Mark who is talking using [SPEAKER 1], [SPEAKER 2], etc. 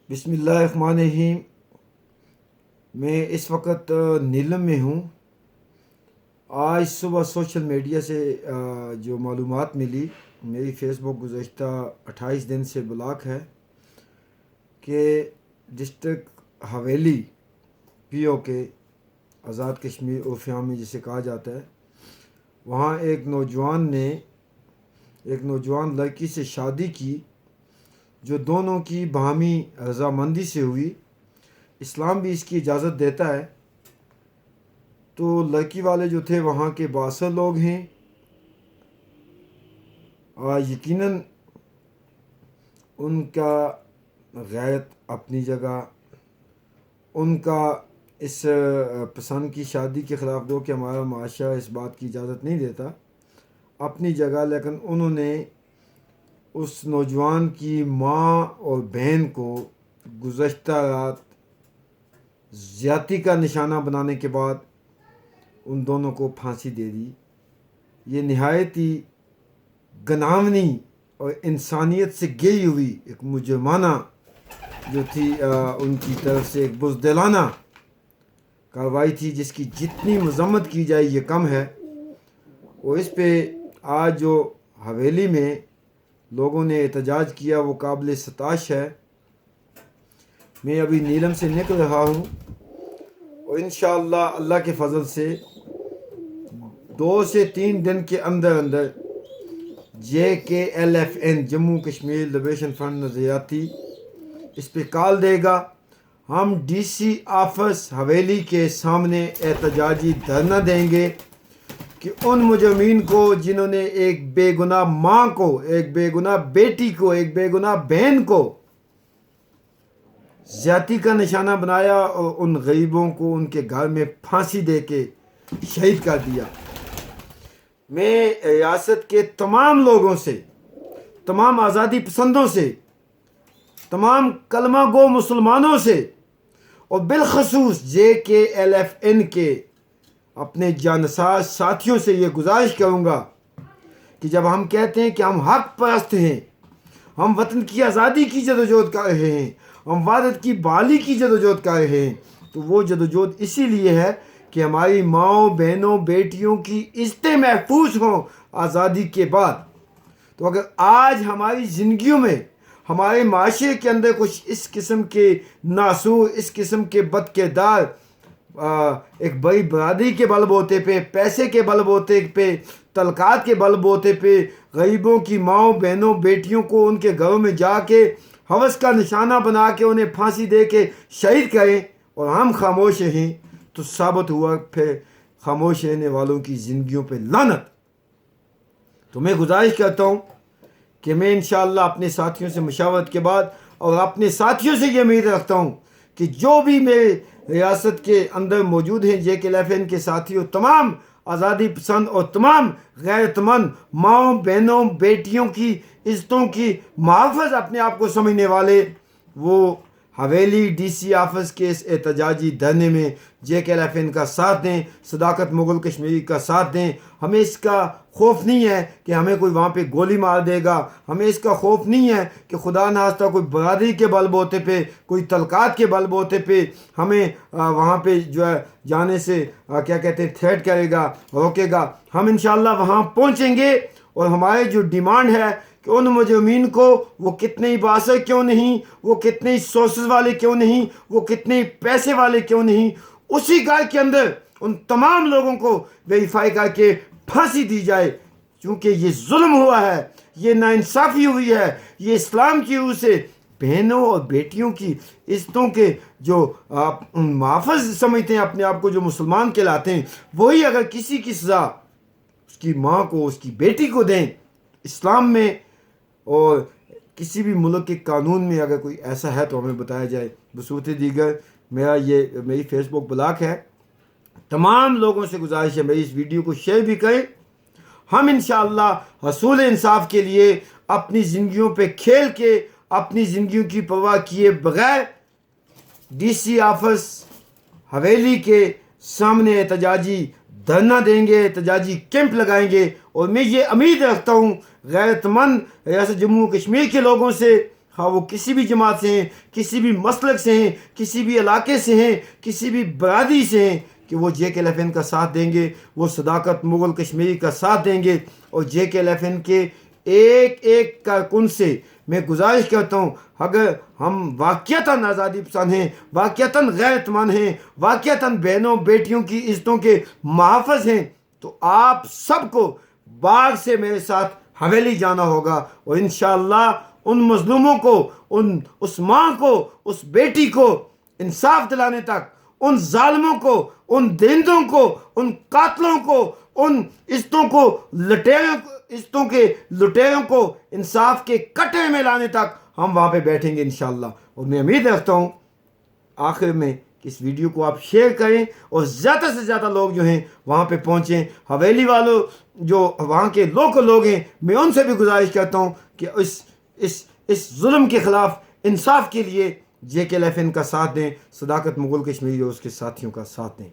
[SPEAKER 1] بسم اللہ الرحمن الرحیم۔ میں اس وقت نیلم میں ہوں۔ آج صبح سوشل میڈیا سے جو معلومات ملی، میری فیس بک گزشتہ 28 دن سے بلاک ہے کہ ڈسٹرکٹ حویلی پی او کے آزاد کشمیر عرف عام میں جسے کہا جاتا ہے، وہاں ایک نوجوان لڑکی سے شادی کی جو دونوں کی باہمی رضامندی سے ہوئی۔ اسلام بھی اس کی اجازت دیتا ہے۔ تو لڑکی والے جو تھے وہاں کے بااثر لوگ ہیں، یقیناً ان کا غیرت اپنی جگہ، ان کا اس پسند کی شادی کے خلاف دو کہ ہمارا معاشرہ اس بات کی اجازت نہیں دیتا، اپنی جگہ، لیکن انہوں نے اس نوجوان کی ماں اور بہن کو گزشتہ رات زیادتی کا نشانہ بنانے کے بعد ان دونوں کو پھانسی دے دی۔ یہ نہایت ہی گناہونی اور انسانیت سے گئی ہوئی ایک مجرمانہ جو تھی ان کی طرف سے ایک بزدلانہ کارروائی تھی، جس کی جتنی مذمت کی جائے یہ کم ہے۔ اور اس پہ آج جو حویلی میں لوگوں نے احتجاج کیا وہ قابل ستائش ہے۔ میں ابھی نیلم سے نکل رہا ہوں اور انشاءاللہ اللہ کے فضل سے 2 سے 3 دن کے اندر JKLFN Jammu Kashmir liberation front نظریاتی اس پہ کال دے گا۔ ہم DC آفس حویلی کے سامنے احتجاجی دھرنا دیں گے کہ ان مجرمین کو جنہوں نے ایک بے گناہ ماں کو، ایک بے گناہ بیٹی کو، ایک بے گناہ بہن کو زیادتی کا نشانہ بنایا اور ان غریبوں کو ان کے گھر میں پھانسی دے کے شہید کر دیا۔ میں ریاست کے تمام لوگوں سے، تمام آزادی پسندوں سے، تمام کلمہ گو مسلمانوں سے اور بالخصوص JKLFN کے اپنے جانسار ساتھیوں سے یہ گزارش کروں گا کہ جب ہم کہتے ہیں کہ ہم حق پرست ہیں، ہم وطن کی آزادی کی جدوجہد کر رہے ہیں، ہم وحدت کی بحالی کی جدوجہد کر رہے ہیں، تو وہ جدوجہد اسی لیے ہے کہ ہماری ماؤں، بہنوں، بیٹیوں کی عزتیں محفوظ ہوں آزادی کے بعد۔ تو اگر آج ہماری زندگیوں میں، ہمارے معاشرے کے اندر کچھ اس قسم کے ناسور، اس قسم کے بد کردار ایک بڑی برادری کے بل بوتے پہ، پیسے کے بل بوتے پہ، تعلقات کے بل بوتے پہ غریبوں کی ماؤں، بہنوں، بیٹیوں کو ان کے گھروں میں جا کے ہوس کا نشانہ بنا کے انہیں پھانسی دے کے شہید کریں اور ہم خاموش رہیں، تو ثابت ہوا پھر خاموش رہنے والوں کی زندگیوں پہ لعنت۔ تو میں گزارش کرتا ہوں کہ میں انشاءاللہ اپنے ساتھیوں سے مشاورت کے بعد اور اپنے ساتھیوں سے یہ امید رکھتا ہوں کہ جو بھی میرے ریاست کے اندر موجود ہیں JKLFN کے ساتھیوں، تمام آزادی پسند اور تمام غیرت مند ماؤں، بہنوں، بیٹیوں کی عزتوں کی محافظ اپنے آپ کو سمجھنے والے، وہ حویلی DC آفس کے اس احتجاجی دھرنے میں JKLFN کا ساتھ دیں، صداقت مغل کشمیری کا ساتھ دیں۔ ہمیں اس کا خوف نہیں ہے کہ ہمیں کوئی وہاں پہ گولی مار دے گا، ہمیں اس کا خوف نہیں ہے کہ خدا نخواستہ کوئی برادری کے بل بوتے پہ، کوئی تعلقات کے بل بوتے پہ ہمیں وہاں پہ جو ہے جانے سے کیا کہتے ہیں تھریٹ کرے گا، روکے گا۔ ہم انشاءاللہ وہاں پہنچیں گے اور ہمارے جو ڈیمانڈ ہے کہ ان مجرمین کو، وہ کتنے ہی بااثر کیوں نہیں، وہ کتنے ہی سورسز والے کیوں نہیں، وہ کتنے ہی پیسے والے کیوں نہیں، اسی گھر کے اندر ان تمام لوگوں کو ویریفائی کر کے پھانسی دی جائے، کیونکہ یہ ظلم ہوا ہے، یہ ناانصافی ہوئی ہے، یہ اسلام کی روح سے بہنوں اور بیٹیوں کی عزتوں کے جو محافظ سمجھتے ہیں اپنے آپ کو، جو مسلمان کہلاتے ہیں، وہی اگر کسی کی سزا اس کی ماں کو، اس کی بیٹی کو دیں، اسلام میں اور کسی بھی ملک کے قانون میں اگر کوئی ایسا ہے تو ہمیں بتایا جائے۔ بصورت دیگر میری فیس بک بلاک ہے۔ تمام لوگوں سے گزارش ہے میری اس ویڈیو کو شیئر بھی کریں۔ ہم انشاءاللہ حصول انصاف کے لیے اپنی زندگیوں پہ کھیل کے، اپنی زندگیوں کی پرواہ کیے بغیر DC آفس حویلی کے سامنے احتجاجی دھرنا دیں گے، احتجاجی کیمپ لگائیں گے۔ اور میں یہ امید رکھتا ہوں غیرت مند ریاست جموں کشمیر کے لوگوں سے ہاں وہ کسی بھی جماعت سے ہیں، کسی بھی مسلک سے ہیں، کسی بھی علاقے سے ہیں، کسی بھی برادری سے ہیں، کہ وہ JK11 کا ساتھ دیں گے، وہ صداقت مغل کشمیری کا ساتھ دیں گے. اور JK11 کے ایک ایک کارکن سے میں گزارش کرتا ہوں، اگر ہم واقعتاً آزادی پسند ہیں، واقعتاً غیرت مند ہیں، واقعتاً بہنوں بیٹیوں کی عزتوں کے محافظ ہیں، تو آپ سب کو باغ سے میرے ساتھ حویلی جانا ہوگا. اور انشاءاللہ ان مظلوموں کو، اس ماں کو، اس بیٹی کو انصاف دلانے تک، ان ظالموں کو، ان درندوں کو، ان قاتلوں کو، ان عزتوں کے لٹیروں کو انصاف کے کٹے میں لانے تک ہم وہاں پہ بیٹھیں گے انشاءاللہ. اور میں امید رکھتا ہوں آخر میں اس ویڈیو کو آپ شیئر کریں اور زیادہ سے زیادہ لوگ جو ہیں وہاں پہ پہنچیں. حویلی والوں جو وہاں کے لوکل لوگ ہیں، میں ان سے بھی گزارش کرتا ہوں کہ اس ظلم کے خلاف انصاف کے لیے JK11 کا ساتھ دیں، صداقت مغل کشمیری اور اس کے ساتھیوں کا ساتھ دیں.